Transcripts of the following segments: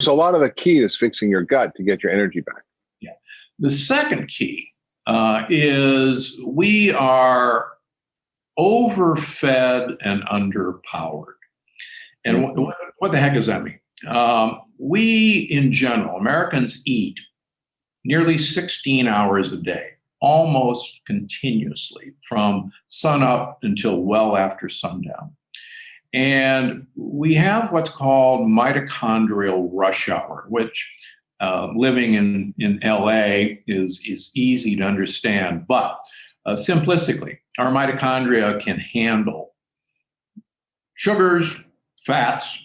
So a lot of the key is fixing your gut to get your energy back. Yeah. The second key is we are overfed and underpowered. And what the heck does that mean? We, in general, Americans eat nearly 16 hours a day, almost continuously, from sun up until well after sundown. And we have what's called mitochondrial rush hour, which living in LA is easy to understand. But simplistically, our mitochondria can handle sugars, fats,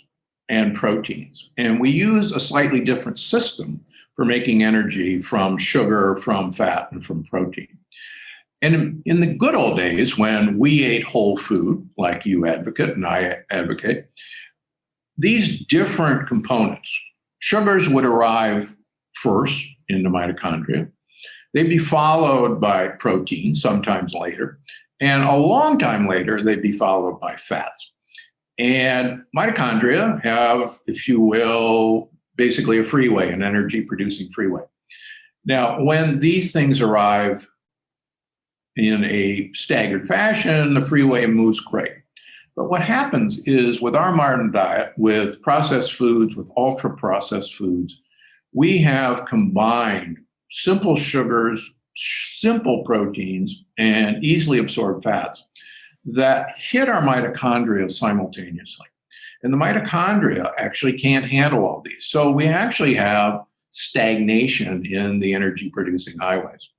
and proteins. And we use a slightly different system for making energy from sugar, from fat, and from protein. And in the good old days, when we ate whole food, like you advocate and I advocate, these different components, sugars would arrive first in the mitochondria. They'd be followed by protein, sometimes later. And a long time later, they'd be followed by fats. And mitochondria have, if you will, basically a freeway, an energy-producing freeway. Now, when these things arrive in a staggered fashion, the freeway moves great. But what happens is with our modern diet, with processed foods, with ultra-processed foods, we have combined simple sugars, simple proteins, and easily absorbed fats that hit our mitochondria simultaneously. And the mitochondria actually can't handle all these. So we actually have stagnation in the energy-producing highways.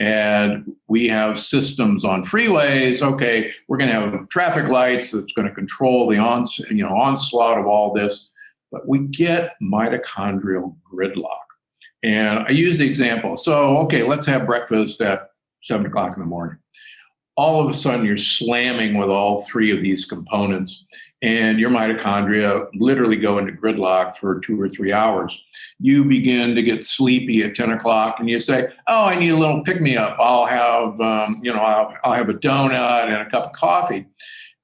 And we have systems on freeways. Okay, we're going to have traffic lights that's going to control the onslaught of all this. But we get mitochondrial gridlock. And I use the example. So, okay, let's have breakfast at 7 o'clock in the morning. All of a sudden, you're slamming with all three of these components, and your mitochondria literally go into gridlock for 2 or 3 hours. You begin to get sleepy at 10 o'clock, and you say, "Oh, I need a little pick-me-up. I'll have, I'll have a donut and a cup of coffee."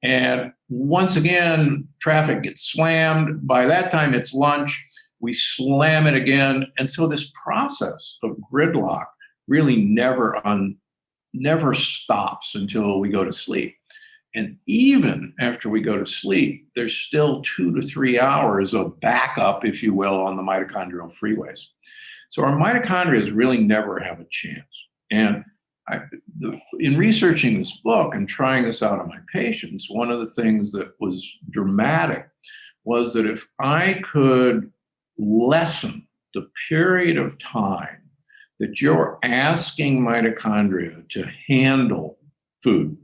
And once again, traffic gets slammed. By that time, it's lunch. We slam it again, and so this process of gridlock really never stops until we go to sleep. And even after we go to sleep, there's still 2 to 3 hours of backup, if you will, on the mitochondrial freeways. So our mitochondria really never have a chance. And in researching this book and trying this out on my patients, one of the things that was dramatic was that if I could lessen the period of time that you're asking mitochondria to handle food,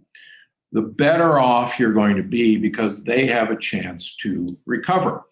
the better off you're going to be because they have a chance to recover.